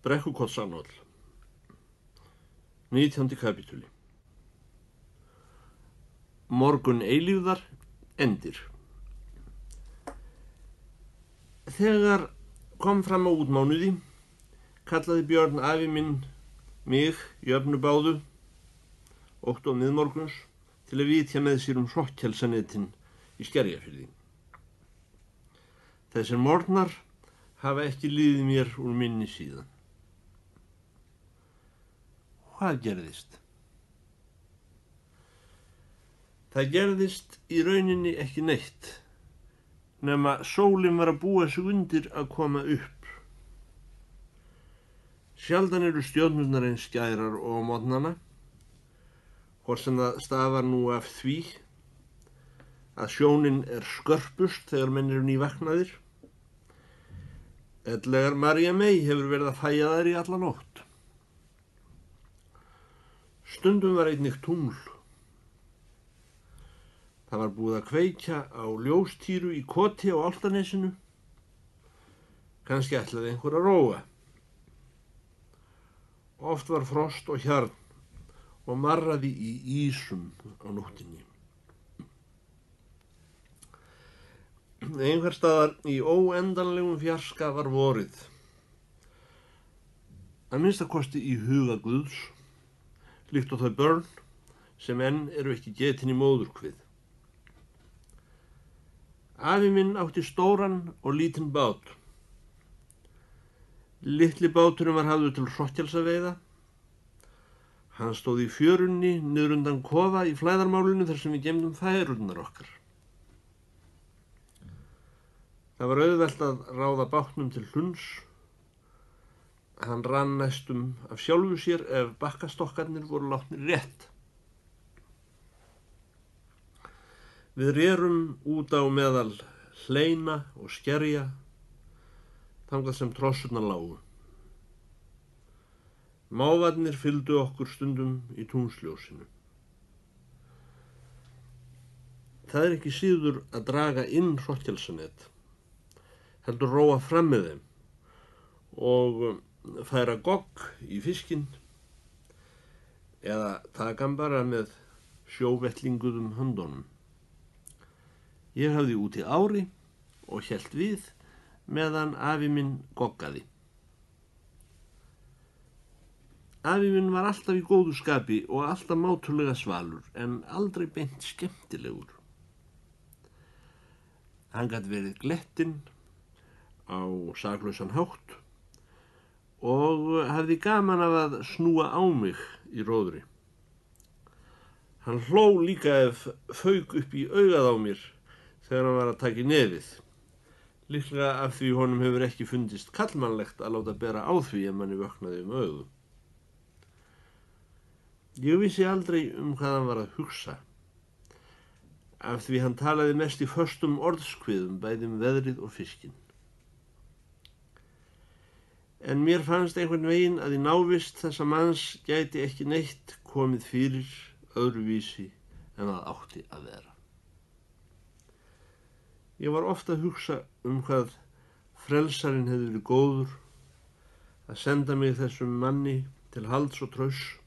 Brekkukotsannál, 19. kapítuli. Morgun eilífðar, endir. Þegar kom fram á útmánuði, kallaði Björn afi minn mig jöfnu báðu, ótt og miðmorguns, til að vitja með sér hrokkkelsanetin í Skerjafirði. Þessir morgnar hafa ekki liðið mér úr minni síðan. Hvað gerðist? Það gerðist í rauninni ekki neitt, nema sólin var að búa sig undir að koma upp. Sjaldan eru stjörnurnar eins skærar og á morgnana, hvort sem það stafar nú af því að sjónin er skörpust þegar menn eru nývaknaðir, ellegar María Mey hefur verið að fæja þær í alla nótt. Stundum var einnig tungl. Það var búið að kveikja á ljóstýru í koti á Álftanesinu. Kannski ætlaði einhver að róa. Oft var frost og hjarn og marraði í ísum á nóttinni. Einhvers staðar í óendanlegum fjarska var vorið. Að minnsta kosti í huga Guðs, líkt og þau börn sem enn eru ekki getin í móðurkvið. Afi minn átti stóran og lítinn bát. Litli báturinn var hafður til hrokkelsaveiða. Hann stóð í fjörunni niður undan kofa í Flæðarmálinu þar sem við gemdum færurnar okkar. Það var auðvelt að ráða bátnum til hunds. Hann rann næstum af sjálfu sér ef bakkastokkarnir voru látnir rétt. Við rerum út á meðal hleina og skerja, þangað sem trossurnar lágu. Mávarnir fylgdu okkur stundum í tunglsljósinu. Það er ekki síður að draga inn hrokkkelsanet, heldur róa fram með þeim og færa gogg í fiskinn eða taka hann bara með sjóvettlinguðum höndunum. Ég hafði úti ári og hélt við meðan afi minn goggaði. Afi minn var alltaf í góðu skapi og alltaf mátulega svalur en aldrei beint skemmtilegur. Hann gat verið glettinn á saklausan hátt og hafði gaman af að snúa á mig í róðri. Hann hló líka ef fauk upp í augað á mér þegar hann var að taka í nefið, líklega af því honum hefur ekki fundist kallmannlegt að láta bera á því ef manni vöknaði augu. Ég vissi aldrei hvað hann var að hugsa, af því hann talaði mest í föstum orðskviðum bæði veðrið og fiskinn. En mér fannst einhvern veginn að í návist þessa manns gæti ekki neitt komið fyrir öðruvísi en það átti að vera. Ég var ofta að hugsa hvað frelsarinn hefði verið góður að senda mig þessum manni til halds og trausts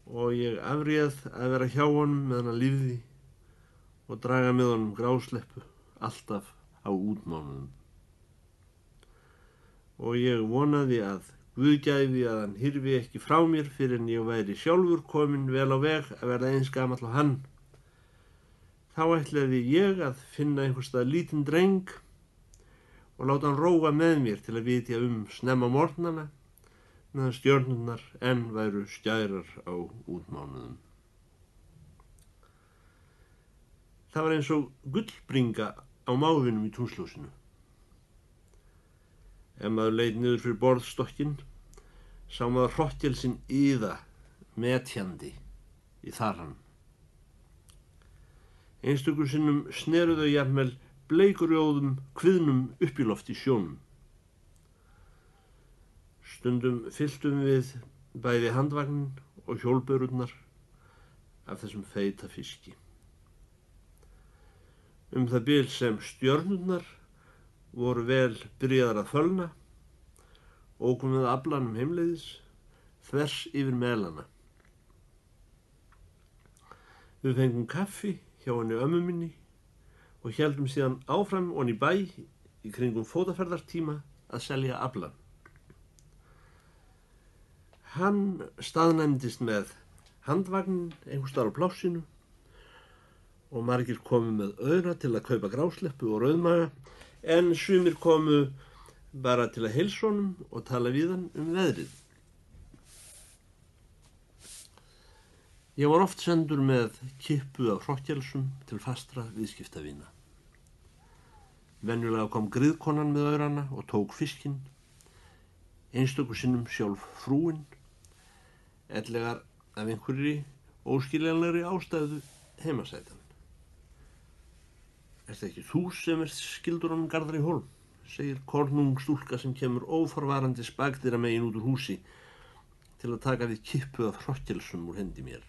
og ég afréð að vera hjá honum meðan hann lifði og draga með honum grásleppu alltaf á útmánuðum. Og ég vonaði að Guð gæfi að hann hyrfi ekki frá mér fyrir en ég væri sjálfur kominn vel á veg að verða eins gamall og hann. Þá ætlaði ég að finna einhverstað lítinn dreng og láta hann róa með mér til að vitja snemma morgnana meðan stjörnurnar enn væru skærar á útmánuðum. Það var eins og gullbringa á mávinum í tunglsljósinu. Ef maður leit niður fyrir borðstokkinn, sá maður hrokkelsinn iða metjandi í þarran. Einstöku sinnum sneru þau jafnvel bleikurjóðum kviðnum upp í loft í sjónum. Stundum fylltum við bæði handvagnin og hjólbörurnar af þessum feita fiski. Það bil sem stjörnurnar voru vel byrjaðar að fölna ókum við aflanum heimleiðis, þvers yfir melana. Við fengum kaffi hjá henni ömmu minni og héldum síðan áfram onni í bæ í kringum fótaferðartíma að selja aflan. Hann staðnæmdist með handvagn einhvers staðar á plássinu og margir komu með aura til að kaupa grásleppu og rauðmaga, en sumir komu bara til að heilsa honum og tala við hann veðrið. Ég var oft sendur með kippu af hrokkjelsum til fastra viðskiptavina. Venjulega kom griðkonan með aurana og tók fiskinn, einstöku sinnum sjálf frúin, ellegar af einhverri óskiljanlegri ástæðu heimasætan. Er það ekki þú sem ert skildur honum Garðari Hólm, segir kornung stúlka sem kemur óforvarandi spakdýra megin út úr húsi til að taka við kippu af hrokkjelsum úr hendi mér.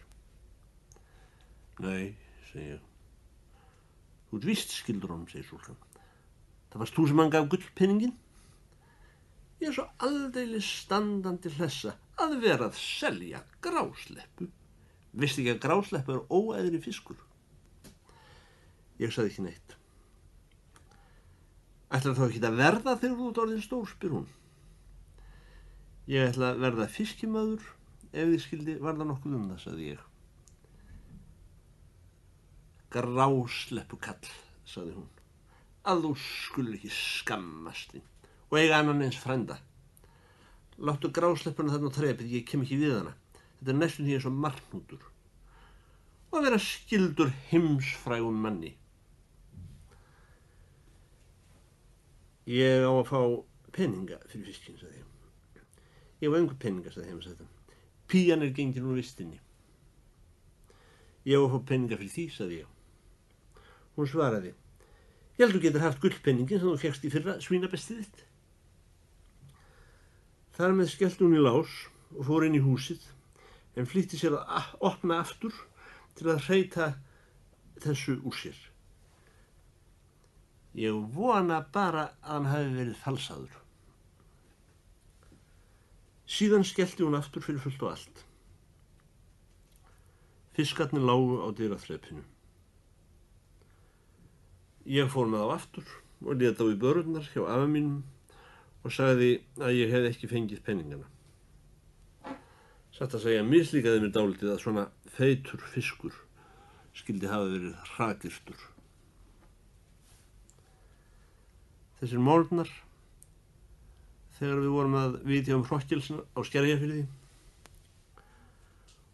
Nei, segi ég. Þú ert víst skildur honum, segir stúlkan. Það varst þú sem hann gaf gullpenningin? Ég er svo aldeilis standandi hlessa að vera að selja grásleppu. Vistu ekki að grásleppu er óæðri fiskur? Ég sagði ekki neitt. Ætlar þá ekki að verða þegar þú ert orðin stór, spyr hún. Ég ætla að verða fiskimaður ef þið skildi varða nokkuð það, sagði ég. Grásleppukall, sagði hún, að þú skulur ekki skammast þín og eiga annan eins frænda. Láttu grásleppuna þarna á trepið, ég kem ekki við hana. Þetta er næstum því eins og marhnútur. Og að vera skildur heimsfrægum manni. Ég á að fá peninga fyrir fiskinn, sagði ég. Ég á engu peninga, sagði heimasætan. Pían er gengin úr vistinni. Ég á að fá peninga fyrir því, sagði ég. Hún svaraði. Ég held þú getur haft gullpenningin sem þú fékkst í fyrra svínabestið þitt. Þar með skellti hún í lás og fór inn í húsið, en flýtti sér að opna aftur til að hreyta þessu úr sér. Ég vona bara að hann hafi verið falsaður. Síðan skellti hún aftur fyrir fullt og allt. Fiskarnir lágu á dyraþrepinu. Ég fór með á aftur og lét á í börurnar hjá afa mínum og sagði að ég hefði ekki fengið penningana. Satt að segja mislíkaði mér dálítið að svona feitur fiskur skyldi hafa verið hrakirtur. Þessir morgnar, þegar við vorum að vitja hrokkjelsina á Skerjafirði,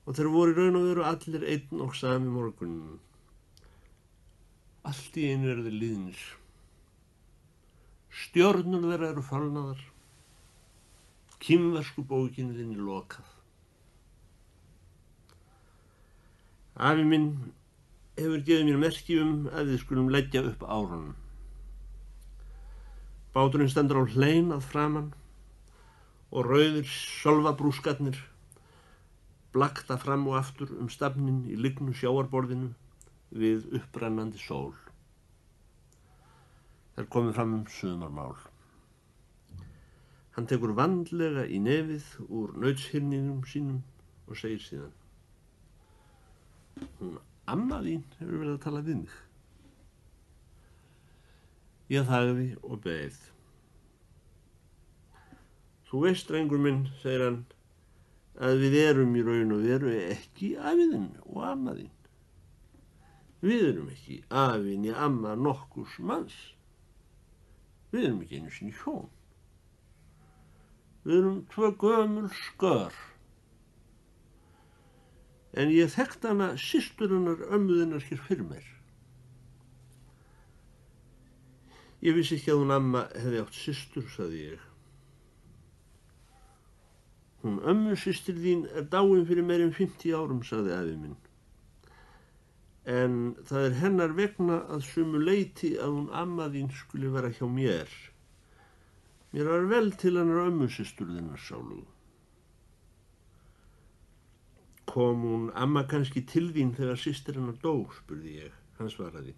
og þeir voru í raun og veru allir einn og sami morgunin. Allt í einu eru þeir liðnir. Stjörnur þeirra eru fölnaðar, kínversku bókinu þinni lokað. Afi minn hefur gefið mér merki að við skulum leggja upp árunum. Báturinn stendur á hlein að framan og rauðir sölvabrúskarnir blakta fram og aftur stafninn í lygnu sjávarborðinu við upprennandi sól. Þær komið fram sumarmál. Hann tekur vandlega í nefið úr nautshyrningnum sínum og segir síðan. Hún amma þín hefur verið að tala við mig. Ég þagði og beið. Þú veist, drengur minn, segir hann, að við erum í raun og veru ekki afiðinn og amma þín. Við erum ekki afi né amma nokkurs manns. Við erum ekki einu sinni hjón. Við erum tvö gömul skör. En ég þekkti hana systur hennar ömmu þinnar hér fyrir mér. Ég vissi ekki að hún amma hefði átt systur, sagði ég. Hún ömmu systir þín er dáin fyrir meir en 50 árum, sagði afi minn. En það er hennar vegna að sumu leyti að hún amma þín skuli vera hjá mér. Mér var vel til hennar ömmu systur þinnar sálugu. Kom hún amma kannski til þín þegar systir hennar dó, spurði ég. Hann svaraði.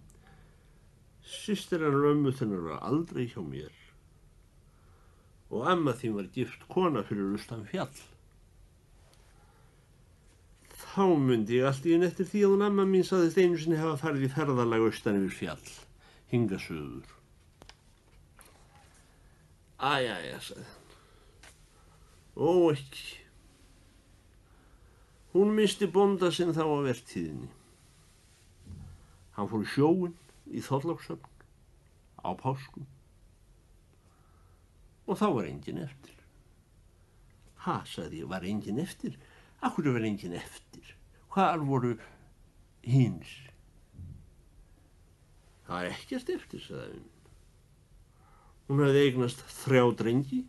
Systir hennar ömmu þinnar var aldrei hjá mér. og amma þín var gift kona fyrir austan fjall. Þá mundi ég allt í einu eftir því að hún amma mín sagðist einu sinni hafa farið í ferðalag austan yfir fjall, hingað suður. Æ, sagði hann. Ó, ekki. Hún missti bónda sinn þá á vertíðinni. Hann fór í sjóinn í Þorlákshöfn á páskum og þá var enginn eftir. Ha, sagði ég, var enginn eftir? Af hverju var enginn eftir? Hvar voru hinnir? Það var ekkert eftir, sagði hún. Hún hafði eignast 3 drengi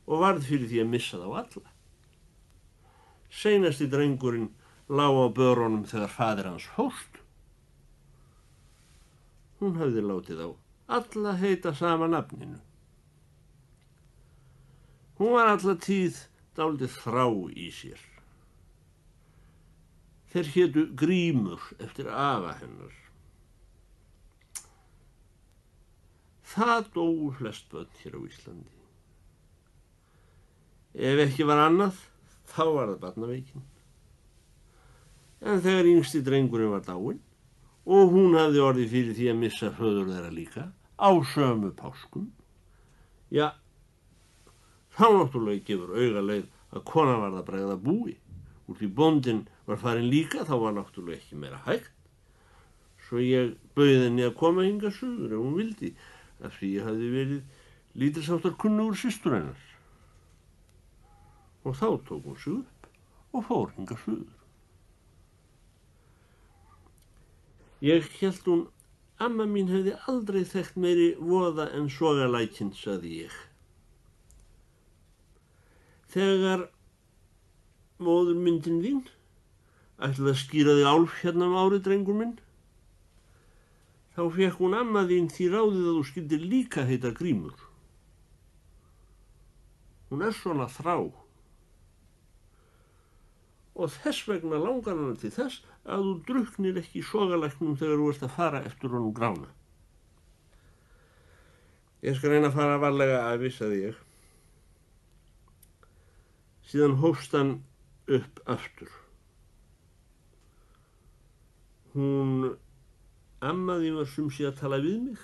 og varð fyrir því að missa þá alla. Seinasti drengurinn lá á börunum þegar faðir hans fórst. Hún hafði látið á alla heita sama nafninu. Hún var alla tíð dálítið þrá í sér. Þeir hétu Grímur eftir afa hennar. Það dóu flest börn hér á Íslandi. Ef ekki var annað, þá var það barnaveikin. En þegar yngsti drengurinn var dáinn og hún hafði orðið fyrir því að missa föður þeirra líka á sömu páskum, já, þá náttúrulega gefur augaleið að konan varð að bregða búi. Úr því bóndinn var farinn líka, þá var náttúrulega ekki meira hægt. Svo ég bauð henni að koma hingað suður ef hún vildi, af því ég hafði verið lítilsháttar kunnugur systur hennar. Og þá tók hún sig upp og fór hingað suður. Ég hélt hún, amma mín hefði aldrei þekkt meiri voða en sogalækinn, sagði ég. Þegar móðurmyndin þín ætlaði að skýra þig álf hérna árið, drengur minn, þá fékk hún amma þín því ráðið að þú skyldir líka heita Grímur. Hún svona þrá. Og þess vegna langar hana til þess að þú drukknir ekki í sogalæknum þegar þú ert að fara eftir honum grána. Ég skal reyna að fara varlega afi, sagði ég. Síðan hófst hann upp aftur. Hún amma þín var sumsé að tala við mig.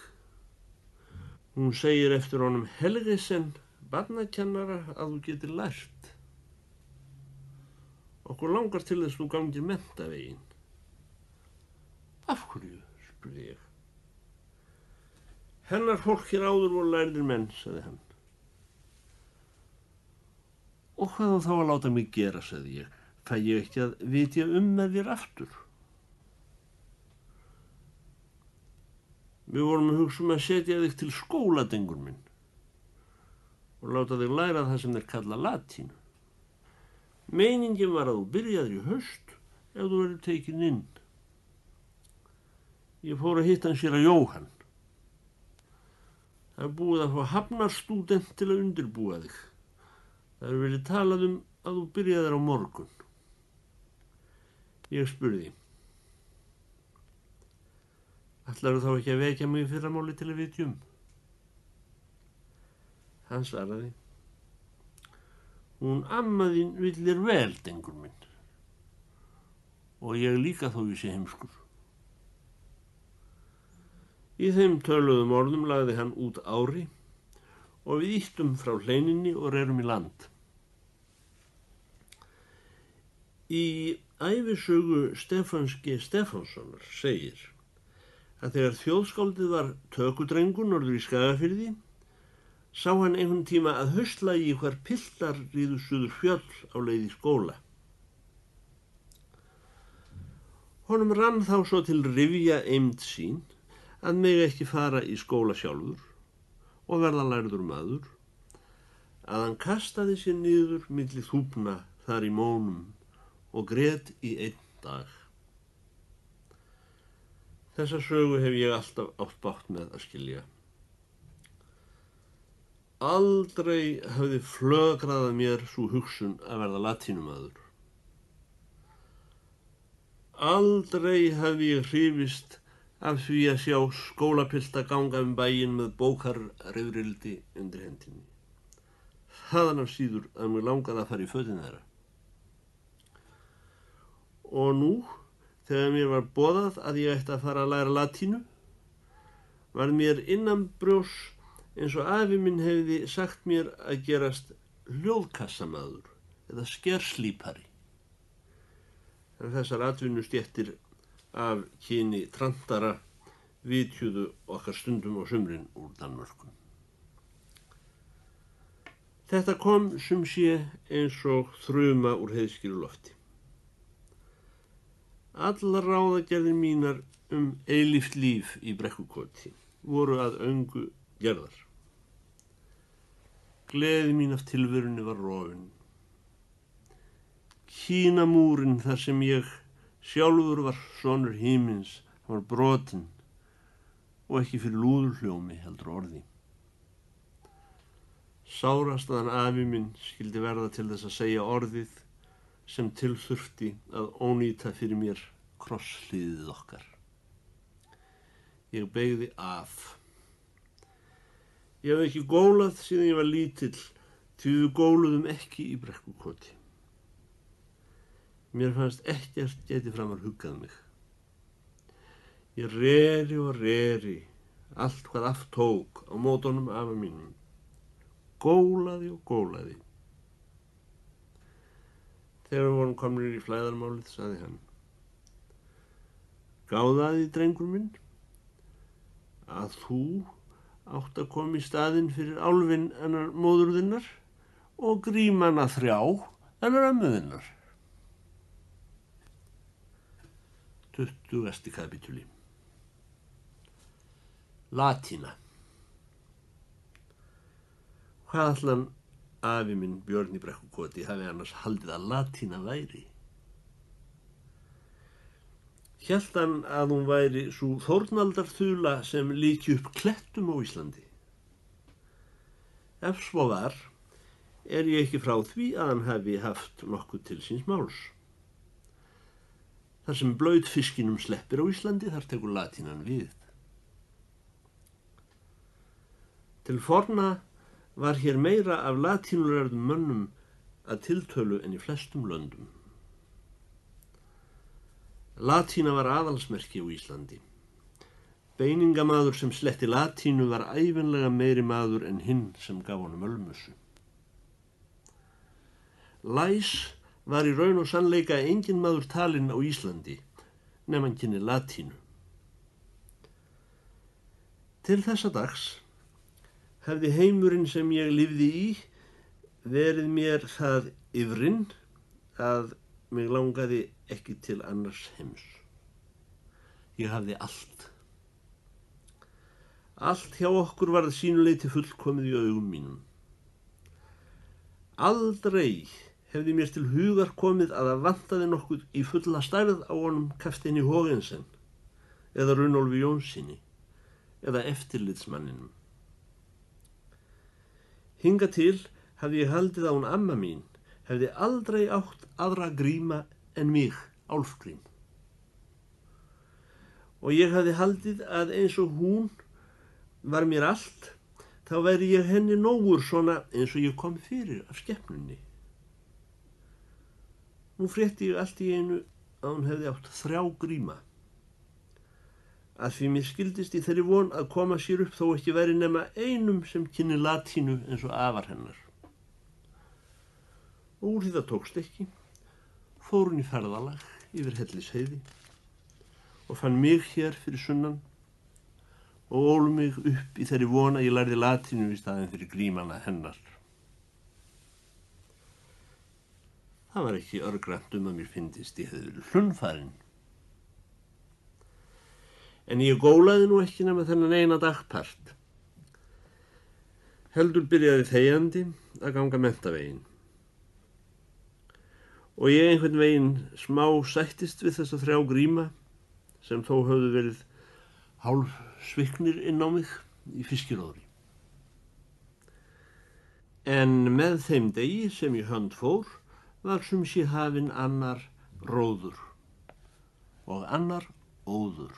Hún segir eftir honum Helgesen, barnakennara, að þú getur lært. Okkur langar til þess þú gangir menntaveginn. Af hverju, spurði ég. Hennar fólk hér áður voru lærðir menn, sagði hann. Og hvað þá að láta mig gera, sagði ég. Fæ ég ekki að vitja með þér aftur? Við vorum að hugsa að setja þig til skóla, drengur minn, og láta þig læra það sem þeir kalla latínu. Meiningin var að þú byrjaðir í haust ef þú verður tekinn inn. Ég fór að hitta hann séra Jóhann. Það er búið að fá hafnarstúdent til að undirbúa þig. Það er verið talað að þú byrjaðir á morgun. Ég spurði. Ætlarðu þá ekki að vekja mig í fyrramáli til að vitja um? Hann svaraði. Hún amma þín vill þér vel, drengur minn. Og ég líka þó ég sé heimskur. Í þeim töluðum orðum lagði hann út ári og við ýttum frá hleininni og rerum í land. Í ævisögu Stefáns G. Stefánssonar segir að þegar þjóðskáldið var tökudrengur norður í Skagafirði, sá hann einhvern tíma að haustlagi hvar piltar riðu suður fjöll á leið í skóla. Honum rann þá svo til rifja eymd sín að mega ekki fara í skóla sjálfur og verða lærður maður, að hann kastaði sér niður milli þúfna þar í mónum og grét í 1 dag. Þessa sögu hef ég alltaf átt bágt með að skilja. Aldrei hafði flögrað að mér sú hugsun að verða latínumaður. Aldrei hafði ég hrifist af því að sjá skólapilta ganga bæinn með bókarrifrildi undir hendinni. þaðan af síður að mig langaði að fara í fötin þeirra. Og nú, þegar mér var boðað að ég ætti að fara að læra latínu, var mér innanbrjósts eins og afi minn hefði sagt mér að gerast hljóðkassamaður eða skerslípari. En þessar atvinnustéttir af kyni trantara vitjuðu okkar stundum á sumrin úr Danmörku. Þetta kom sum sé eins og þruma úr heiðskíru lofti. Allar ráðagerðir mínar eilíft líf í Brekkukoti voru að öngu gerðar. Gleði mín af tilverunni var rofin. Kínamúrinn þar sem ég sjálfur var sonur himins var brotinn og ekki fyrir lúðurhljómi heldur orði. Sárastaðan afi minn skildi verða til þess að segja orðið sem til þurfti að ónýta fyrir mér krosshliðið okkar. Ég beygði af. Ég hafði ekki gólað síðan ég var lítill, því við góluðum ekki í Brekkukoti. Mér fannst ekkert gæti framar huggað mig. Ég reri og reri, allt hvað aftók á mótunum afa mínum. Gólaði og gólaði. Þegar við vorum komnir í flæðarmálið, sagði hann: Gáðaði, drengur minn, að þú átt að koma í staðinn fyrir álfinn hennar móður þinnar og grímana 3 hennar ömmu þinnar. 20. kapítuli. Latína. Hvað ætlan afi minn Björn í Brekkukoti hafi annars haldið að latína væri? Hélt hann að hún væri sú þórnaldarþula sem líki upp klettum á Íslandi? Ef svo var, er ég ekki frá því að hann hafi haft nokkuð til síns máls. Þar sem blautfiskinum sleppir á Íslandi, þar tekur latínan við. Til forna var hér meira af latínulærðum mönnum að tiltölu en í flestum löndum. Latína var aðalsmerki á Íslandi. Beiningamaður sem sletti latínu var ævinlega meiri maður en hinn sem gaf honum ölmusu. Læs var í raun og sannleika engin maður talinn á Íslandi, nema hann kynni latínu. Til þessa dags hefði heimurinn sem ég lifði í verið mér það yfrinn að mig langaði ekki til annars heims. Ég hafði allt. Allt hjá okkur varð sínuleyti fullkomið í augum mínum. Aldrei hefði mér til hugar komið að það vantaði nokkuð í fulla stærð á honum Kapteini Haagensen eða Runólfi Jónssyni eða eftirlitsmanninum. Hingað til hafði ég haldið að hún amma mín hefði aldrei átt aðra gríma en mig, Álfgrím. Og ég hafði haldið að eins og hún var mér allt, þá væri ég henni nógur svona eins og ég kom fyrir af skepnunni. Nú frétti ég allt í einu að hún hefði átt 3 gríma. Að því mér skildist í þeirri von að koma sér upp þó ekki væri nema einum sem kynni latínu eins og afar hennar. Og úr því það tókst ekki, fór hún í ferðalag yfir Hellisheiði og fann mig hér fyrir sunnan og ól mig upp í þeirri von að ég lærði latínu í staðinn fyrir grímana hennar. Það var ekki örgrænt að mér fyndist ég hefði verið hlunnfarinn. En ég gólaði nú ekki nema þennan eina dagpart. Heldur byrjaði þegjandi að ganga menntaveginn. Og ég einhvern veginn smá sættist við þessa 3 gríma sem þó höfðu verið hálf sviknir inn á mig í fiskiróðri. En með þeim degi sem í hönd fór var sum sé hafinn annar róður og annar óður.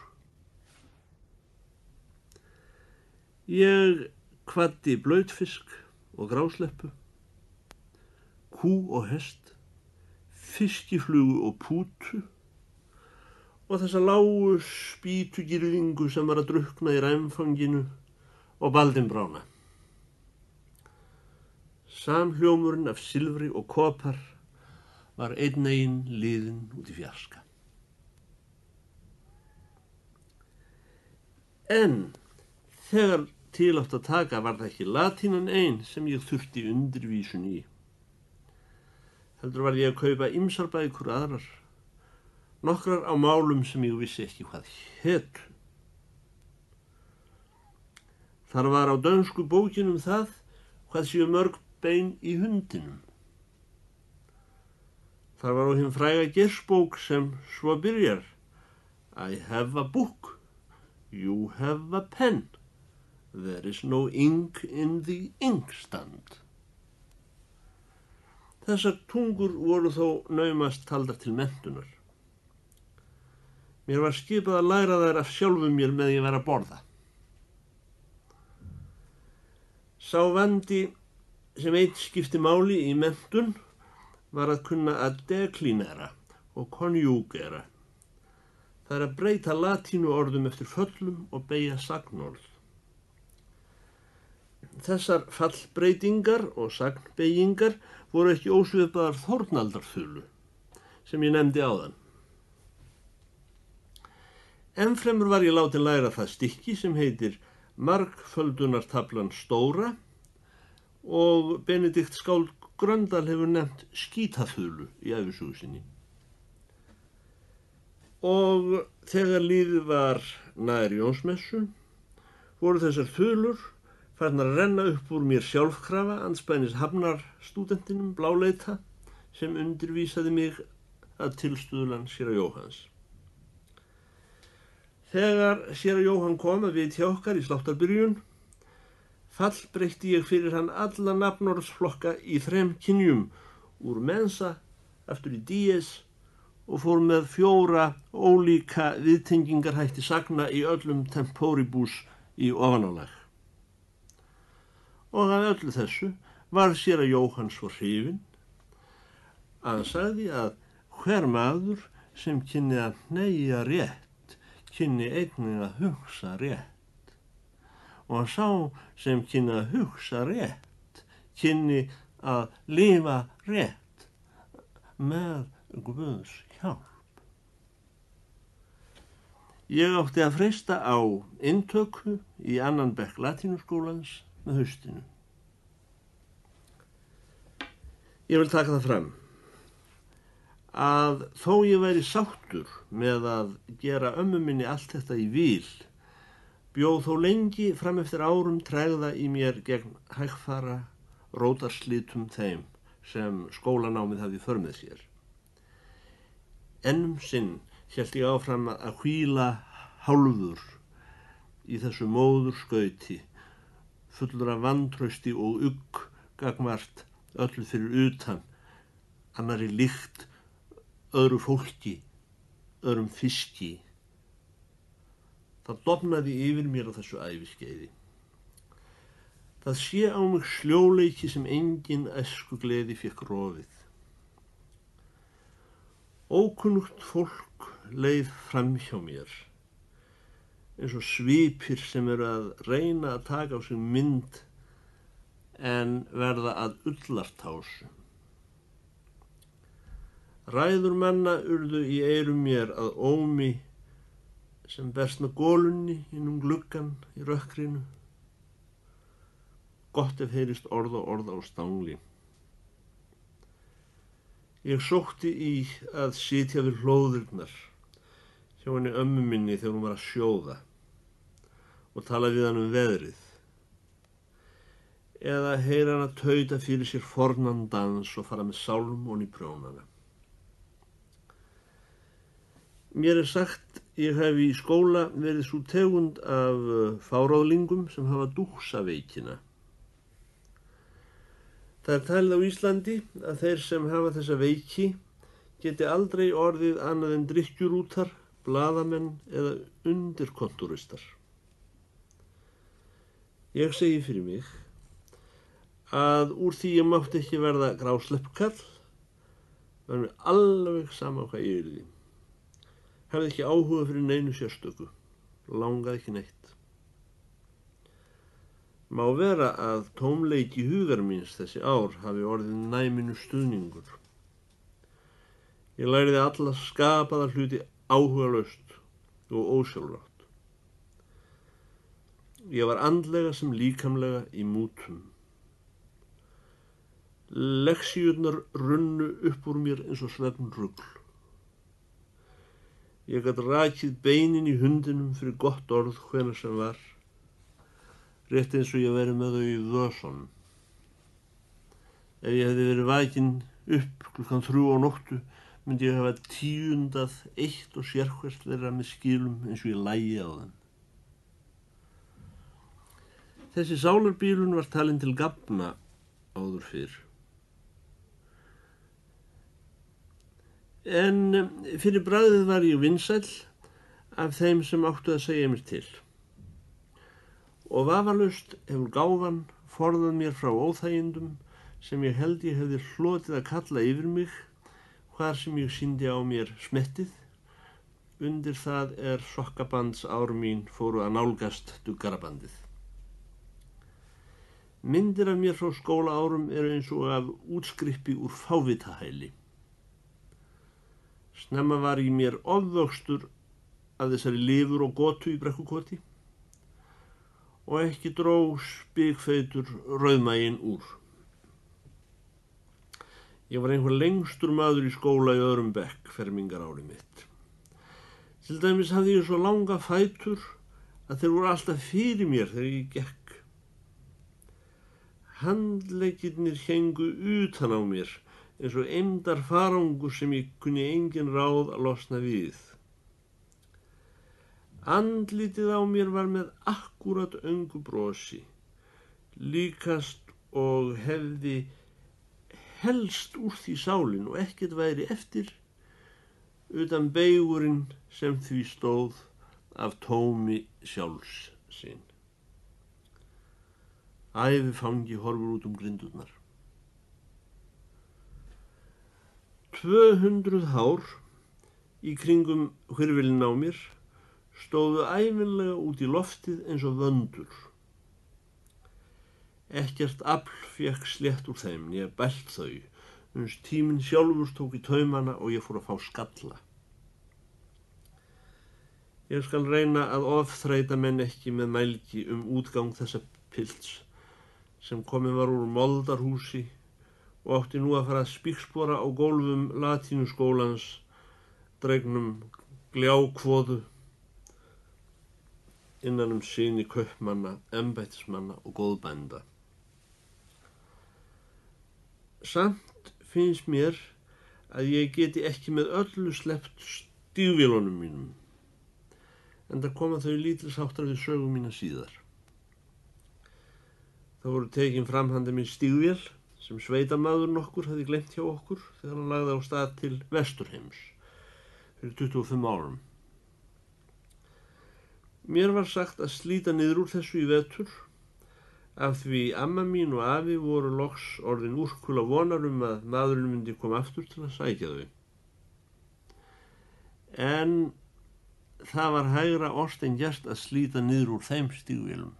Ég kvaddi blautfisk og grásleppu kú og hest, fiskiflugu og pútu og þessa lágu spýtugirðingu sem var að drukkna í ræmfanginu og baldinbrána. Samhljómurinn af silfri og kopar var einn eigin liðinn út í fjarska. En þegar til átt að taka var það ekki latínan ein sem ég þurfti undirvísun í. Heldur var ég að kaupa ýmsar bækur aðrar, nokkrar á málum sem ég vissi ekki hvað hétu. Þar var á dönsku bókin það hvað séu mörg bein í hundinum. Þar var á hinn fræga Geirsbók sem svo byrjar: I have a book, you have a pen, there is no ink in the inkstand. Þessar tungur voru þó naumast taldar til menntunar. Mér var skipað að læra þær af sjálfum mér með ég var að borða. Sá vandi sem eitt skipti máli í menntun var að kunna að deklínera og konjúgera. Það er að breyta latínu orðum eftir föllum og beygja sagnorð. Þessar fallbreytingar og sagnbeygingar voru ekki ósvipaðar þórnaldarþulu sem ég nefndi áðan. Ennfremur var ég látin læra það stykki sem heitir margföldunartaflan stóra og Benedikt skáld Gröndal hefur nefnt skítaþulu í ævisögu sinni. Og þegar lífið var nær Jónsmessu voru þessar þulur farnar að renna upp úr mér sjálfkrafa andspænis hafnarstúdentinum bláleita sem undirvísaði mig að tilstuðlan séra Jóhanns. Þegar séra Jóhann kom að við hjá okkar í sláttarbyrjun, fallbreytti ég fyrir hann alla nafnorðsflokka í 3 kynjum, úr mensa aftur í dies og fór með 4 ólíka viðtengingarhætti sagna í öllum temporibus í ofanálag. Og af öllu þessu var séra Jóhann svo hrifinn að hann sagði að hver maður sem kynni að hneigja rétt, kynni einnig að hugsa rétt. Og hann sá sem kynni að hugsa rétt, kynni að lifa rétt með Guðs hjálp. Ég átti að freista á inntöku í 2. bekk latínuskólans með haustinu. Ég vil taka það fram að þó ég væri sáttur með að gera ömmu minni allt þetta í vil, bjóð þó lengi fram eftir árum tregða í mér gegn hægfara rótarslitum þeim sem skólanámið hafði för með sér. Enn sinn hélt ég áfram að hvíla hálfur í þessu móðurskauti, fullur af vantrausti og ugg gagnvart öllu fyrir utan, annarri lykt, öðru fólki, öðrum fiski. Það dofnaði yfir mér á þessu æviskeiði. Það sé á mig sljóleiki sem engin æskugleði fékk rofið. Ókunnugt fólk leið fram hjá mér, eins og svipir sem eru að reyna að taka á sig mynd en verða að ullartásu. Ræður manna urðu í eyrum mér að ómi sem berst með golunni innum gluggan í rökkrinu. Gott ef heyrist orð og orð á stangli. Ég sótti í að sitja við hlóðurnar hjá henni ömmu minni þegar hún var að sjóða og tala við hann veðrið. Eða heyra hann að tauta fyrir sér fornan dans og fara með sálm ofan í prjónana. Mér sagt ég hefi í skóla verið svo tegund af fáráðlingum sem hafa dúksaveikina. Það talið á Íslandi að þeir sem hafa þessa veiki geti aldrei orðið annað en drykkjurútar, blaðamenn eða undirkontóristar. Ég segi fyrir mig að úr því ég mátti ekki verða grásleppkall var mér alveg sama hvað ég yrði. Hefði ekki áhuga fyrir neinu sérstöku, langaði ekki neitt. Má vera að tómleiki hugar míns þessi ár hafi orðið næminu stuðningur. Ég læriði alla skapaða hluti áhugalaust og ósjálfrátt. Ég var andlega sem líkamlega í mútum. Lexíurnar runnu upp úr mér eins og svefnrugl. Ég gat rakið beinin í hundinum fyrir gott orð hvenær sem var, rétt eins og ég væri með þau í vösson. Ef ég hefði verið vakinn upp klukkan 3 á nóttu, myndi ég hafa tíundað eitt og sérhvert þeirra með skilum eins og ég lægi á þeim. Þessi sálarbílun var talin til gafna áður fyrr. En fyrir bragðið var ég vinsæll af þeim sem áttu að segja mér til. Og vafalaust hefur gáfan forðað mér frá óþægindum sem ég held ég hefði hlotið að kalla yfir mig hvar sem ég sýndi á mér smettið. Undir það sokkabands ár mín fóru að nálgast duggarabandið. Myndir af mér frá skólaárum eru eins og af útskrippi úr fávitahæli. Snemma var í mér ofvöxtur af þessari lifur og gotu í Brekkukoti og ekki dró spikfeitur rauðmaginn úr. Ég var einhver lengstur maður í skóla í öðrum bekk fermingarári mitt. Til dæmis hafði ég svo langa fætur að þeir voru alltaf fyrir mér þegar ég gekk. Handleggirnir héngu utan á mér eins og eymdar farangur sem ég kunni engin ráð að losna við. Andlitið á mér var með akkúrat öngu brosi, líkast og hefði helst úr því sálin og ekkert væri eftir, utan beygurinn sem því stóð af tómi sjálfs sinn. Ævifangi horfur út grindurnar. 200 hár í kringum hvirfilinn á mér stóðu ævinlega út í loftið eins og vöndur. Ekkert afl fékk slétt úr þeim, né bælt þau, uns tíminn sjálfur tók í taumana og ég fór að fá skalla. Ég skal reyna að ofþreyta menn ekki með mælgi útgang þessa pilts, sem kominn var úr moldarhúsi og átti nú að fara að spígspora á gólfum latínuskólans, dregnum gljákvoðu innan syni kaupmanna, embættismanna og góðbænda. Samt finnst mér að ég geti ekki með öllu sleppt stígvélunum mínum, enda koma þau lítilsháttar við sögu mína síðar. Það voru tekin fram handa mér stígvél sem sveitamaður nokkur hafði gleymt hjá okkur þegar hann lagði á stað til Vesturheims fyrir 25 árum. Mér var sagt að slíta niður úr þessu í vetur, af því amma mín og afi voru loks orðin úrkula vonar að maðurinn myndi koma aftur til að sækja þau. En það var hægra ost en gert að slíta niður úr þeim stígvélum.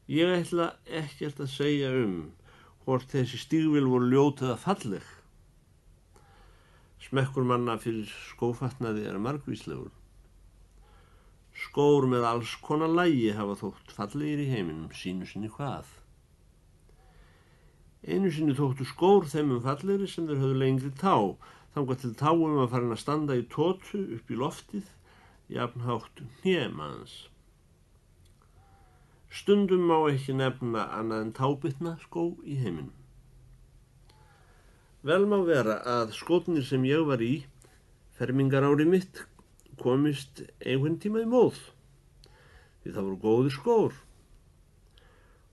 Ég ætla ekkert að segja hvort þessi stígvél voru ljót eða falleg. Smekkur manna fyrir skófatnaði margvíslegur. Skór með alls konar lagi hafa þótt fallegir í heiminum, sínu sinni hvað. Einu sinni þóttu skór þeim fallegri sem þeir höfðu lengri tá, þangað til táum að farin að standa í tótu upp í loftið, jafnhátt hnémanns. Stundum má ekki nefna annað en tábitna skó í heiminum. Vel má vera að skórnir sem ég var í, fermingarári mitt, komist einhvern tíma í móð, því það voru góðir skór.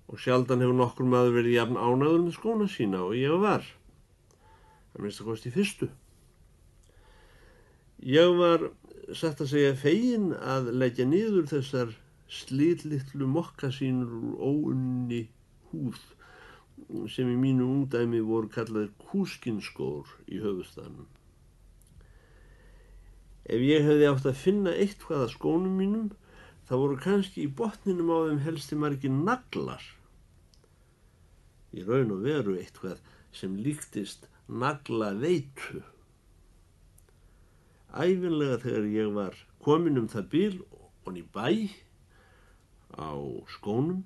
Og sjaldan hefur nokkur maður verið jafn ánægður með skóna sína og ég var, að minnsta kosti í fyrstu. Ég var, satt að segja, feginn að leggja niður þessar slitlitlu mokkasínur úr óunni húð sem í mínu ungdæmi voru kallaðir kúskinskór í höfuðstaðnum. Ef ég hefði átt að finna eitthvað að skónum mínum, þá voru kannski í botninum á þeim helsti margir naglar. Í raun og veru eitthvað sem líktist naglaveitu. Ævinlega þegar ég var komin það bil og í bæ á skónum,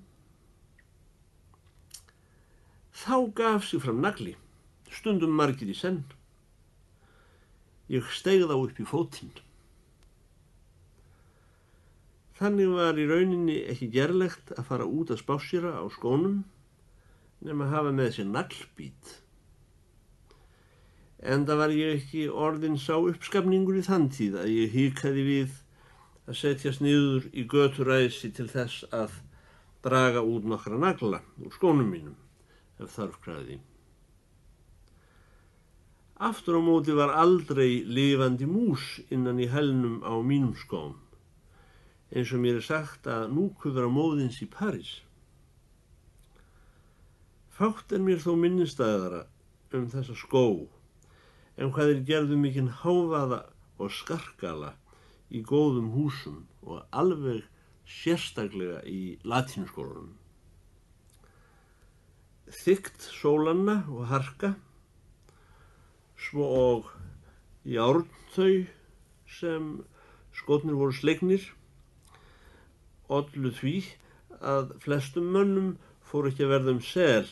þá gaf sig fram nagli, stundum margir í senn. Ég steig þá upp í fótinn. Þannig var í rauninni ekki gerlegt að fara út að spásséra á skónum nema að hafa með sér naglbít. Enda var ég ekki orðinn sá uppskapningur í þann tíð að ég hikaði við að setjast niður í göturæsi til þess að draga út nokkra nagla úr skónum mínum ef þarf krafði. Aftur á móti var aldrei lifandi mús innan í hælnum á mínum skóm, eins og mér sagt að núkuðra móðins í París. Fátt mér þó minnisstæðara þessa skó, en hvað þeir gerðu mikinn hávaða og skarkala í góðum húsum og alveg sérstaklega í latínuskólanum. Þykkt sólanna og harka, svo og járn þau sem skórnir voru slegnir, ollu því að flestum mönnum fór ekki að verða sel